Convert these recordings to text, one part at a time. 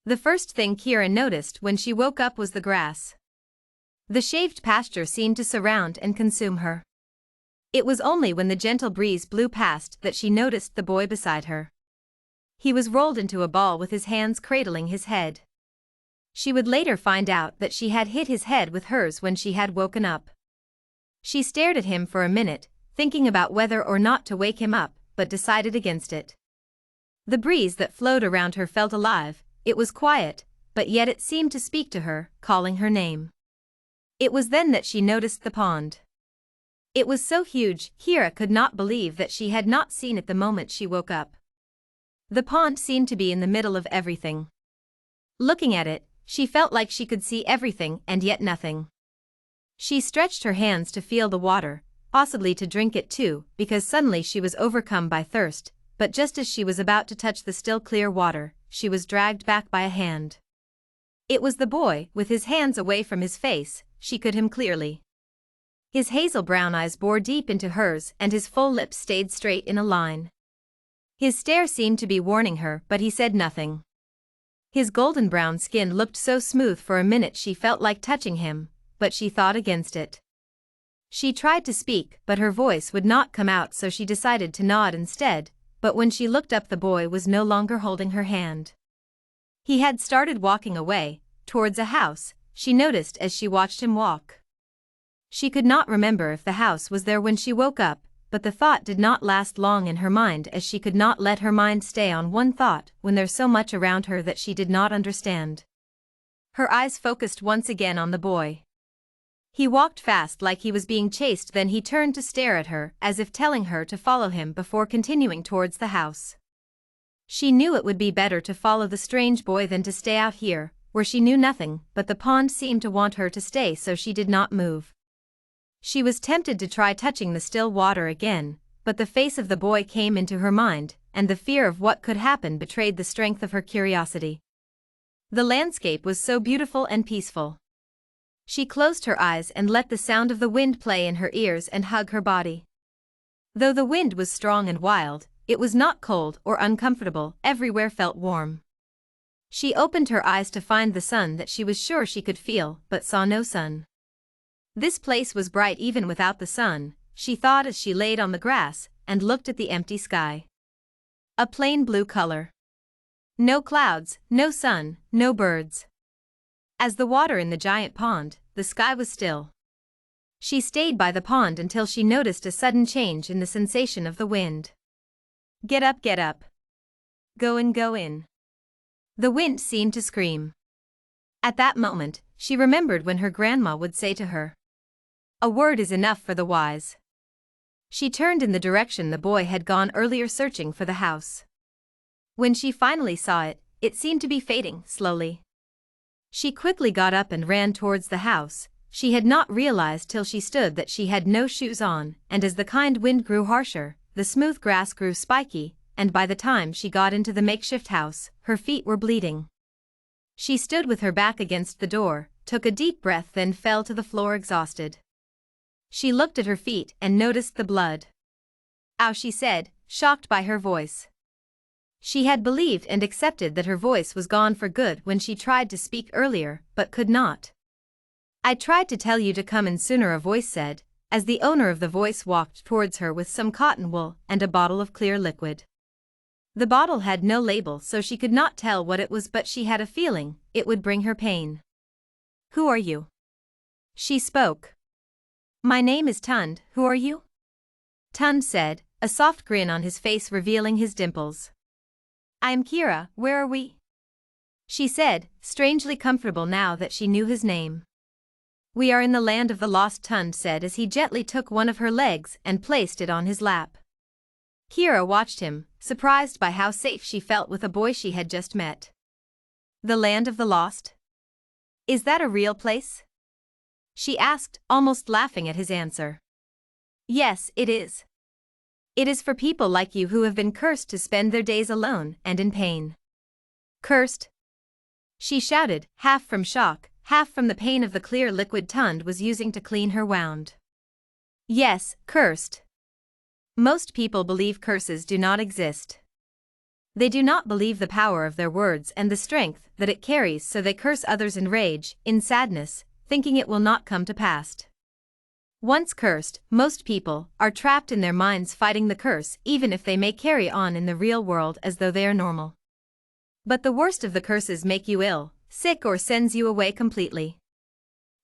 The first thing Kira noticed when she woke up was the grass. The shaved pasture seemed to surround and consume her. It was only when the gentle breeze blew past that she noticed the boy beside her. He was rolled into a ball with his hands cradling his head. She would later find out that she had hit his head with hers when she had woken up. She stared at him for a minute, thinking about whether or not to wake him up, but decided against it. The breeze that flowed around her felt alive. It was quiet, but yet it seemed to speak to her, calling her name. It was then that she noticed the pond. It was so huge, Kira could not believe that she had not seen it the moment she woke up. The pond seemed to be in the middle of everything. Looking at it, she felt like she could see everything and yet nothing. She stretched her hands to feel the water, possibly to drink it too, because suddenly she was overcome by thirst, but just as she was about to touch the still clear water, she was dragged back by a hand. It was the boy, with his hands away from his face. She could him clearly. His hazel brown eyes bored deep into hers and his full lips stayed straight in a line. His stare seemed to be warning her, but he said nothing. His golden brown skin looked so smooth for a minute she felt like touching him, but she thought against it. She tried to speak, but her voice would not come out, so she decided to nod instead, but when she looked up the boy was no longer holding her hand. He had started walking away, towards a house, she noticed as she watched him walk. She could not remember if the house was there when she woke up, but the thought did not last long in her mind, as she could not let her mind stay on one thought when there's so much around her that she did not understand. Her eyes focused once again on the boy. He walked fast like he was being chased, then he turned to stare at her as if telling her to follow him before continuing towards the house. She knew it would be better to follow the strange boy than to stay out here, where she knew nothing, but the pond seemed to want her to stay, so she did not move. She was tempted to try touching the still water again, but the face of the boy came into her mind, and the fear of what could happen betrayed the strength of her curiosity. The landscape was so beautiful and peaceful. She closed her eyes and let the sound of the wind play in her ears and hug her body. Though the wind was strong and wild, it was not cold or uncomfortable, everywhere felt warm. She opened her eyes to find the sun that she was sure she could feel, but saw no sun. This place was bright even without the sun, she thought as she laid on the grass and looked at the empty sky. A plain blue color. No clouds, no sun, no birds. As the water in the giant pond, the sky was still. She stayed by the pond until she noticed a sudden change in the sensation of the wind. Get up, get up. Go in, go in. The wind seemed to scream. At that moment, she remembered when her grandma would say to her, "A word is enough for the wise." She turned in the direction the boy had gone earlier, searching for the house. When she finally saw it, it seemed to be fading slowly. She quickly got up and ran towards the house. She had not realized till she stood that she had no shoes on, and as the kind wind grew harsher, the smooth grass grew spiky, and by the time she got into the makeshift house, her feet were bleeding. She stood with her back against the door, took a deep breath, then fell to the floor exhausted. She looked at her feet and noticed the blood. "Ow," she said, shocked by her voice. She had believed and accepted that her voice was gone for good when she tried to speak earlier, but could not. "I tried to tell you to come in sooner," a voice said, as the owner of the voice walked towards her with some cotton wool and a bottle of clear liquid. The bottle had no label, so she could not tell what it was, but she had a feeling it would bring her pain. "Who are you?" She spoke. "My name is Tund. Who are you?" Tund said, a soft grin on his face revealing his dimples. "I am Kira. Where are we?" she said, strangely comfortable now that she knew his name. "We are in the land of the lost," Tund said as he gently took one of her legs and placed it on his lap. Kira watched him, surprised by how safe she felt with a boy she had just met. "The land of the lost? Is that a real place?" she asked, almost laughing at his answer. "Yes, it is. It is for people like you who have been cursed to spend their days alone and in pain." "Cursed?" she shouted, half from shock, half from the pain of the clear liquid Tund was using to clean her wound. "Yes, cursed. Most people believe curses do not exist. They do not believe the power of their words and the strength that it carries, so they curse others in rage, in sadness, thinking it will not come to pass. Once cursed, most people are trapped in their minds fighting the curse, even if they may carry on in the real world as though they are normal. But the worst of the curses make you ill, sick, or sends you away completely.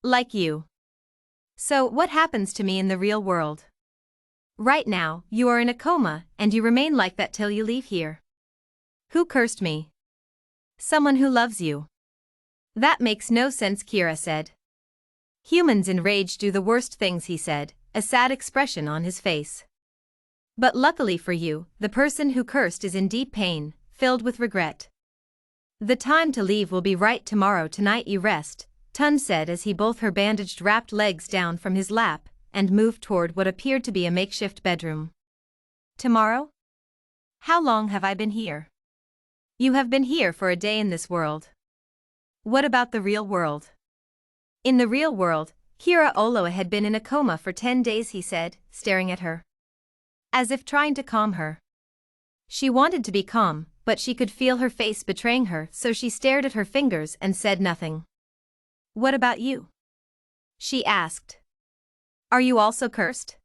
Like you. So, what happens to me in the real world? Right now, you are in a coma, and you remain like that till you leave here. Who cursed me? Someone who loves you. That makes no sense, Kira said. Humans in rage do the worst things, he said, a sad expression on his face. But luckily for you, the person who cursed is in deep pain, filled with regret. The time to leave will be right tomorrow. Tonight you rest, Tun said as he pulled her bandaged wrapped legs down from his lap and moved toward what appeared to be a makeshift bedroom. Tomorrow? How long have I been here? You have been here for a day in this world. What about the real world? In the real world, Kira Oloa had been in a coma for 10 days, he said, staring at her. As if trying to calm her. She wanted to be calm, but she could feel her face betraying her, so she stared at her fingers and said nothing. What about you? She asked. Are you also cursed?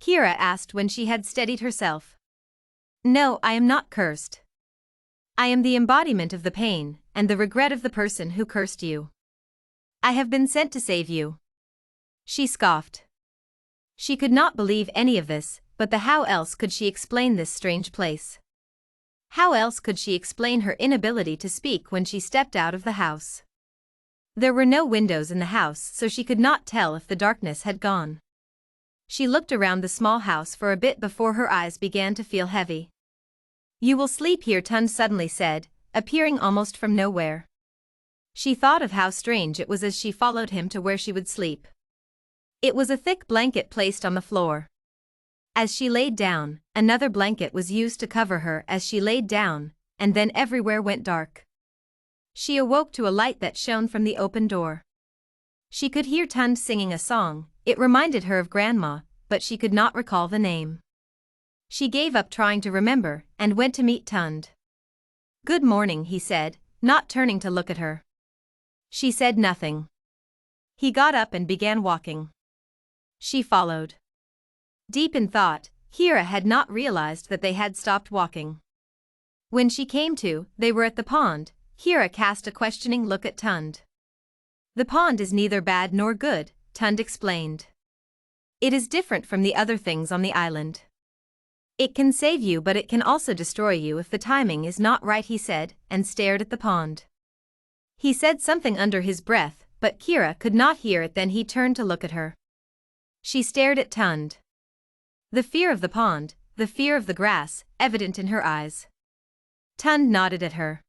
Kira asked when she had steadied herself. No, I am not cursed. I am the embodiment of the pain and the regret of the person who cursed you. I have been sent to save you. She scoffed. She could not believe any of this, but how else could she explain this strange place? How else could she explain her inability to speak when she stepped out of the house? There were no windows in the house, so she could not tell if the darkness had gone. She looked around the small house for a bit before her eyes began to feel heavy. You will sleep here, Tun suddenly said, appearing almost from nowhere. She thought of how strange it was as she followed him to where she would sleep. It was a thick blanket placed on the floor. As she laid down, another blanket was used to cover her as she laid down, and then everywhere went dark. She awoke to a light that shone from the open door. She could hear Tund singing a song. It reminded her of Grandma, but she could not recall the name. She gave up trying to remember and went to meet Tund. Good morning, he said, not turning to look at her. She said nothing. He got up and began walking. She followed. Deep in thought, Kira had not realized that they had stopped walking. When she came to, they were at the pond. Kira cast a questioning look at Tund. The pond is neither bad nor good, Tund explained. It is different from the other things on the island. It can save you, but it can also destroy you if the timing is not right, he said, and stared at the pond. He said something under his breath, but Kira could not hear it. Then he turned to look at her. She stared at Tund. The fear of the pond, the fear of the grass, evident in her eyes. Tund nodded at her.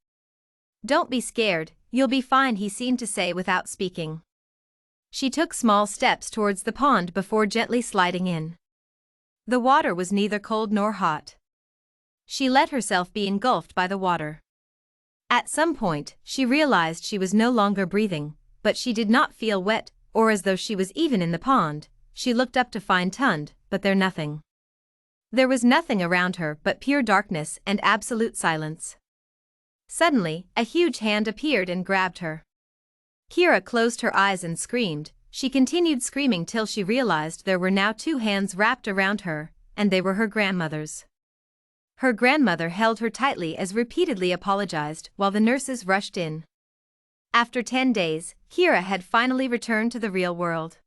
Don't be scared, you'll be fine, he seemed to say without speaking. She took small steps towards the pond before gently sliding in. The water was neither cold nor hot. She let herself be engulfed by the water. At some point, she realized she was no longer breathing, but she did not feel wet, or as though she was even in the pond. She looked up to find Tund, but there nothing. There was nothing around her but pure darkness and absolute silence. Suddenly, a huge hand appeared and grabbed her. Kira closed her eyes and screamed. She continued screaming till she realized there were now 2 hands wrapped around her, and they were her grandmother's. Her grandmother held her tightly as repeatedly apologized while the nurses rushed in. After 10 days, Kira had finally returned to the real world.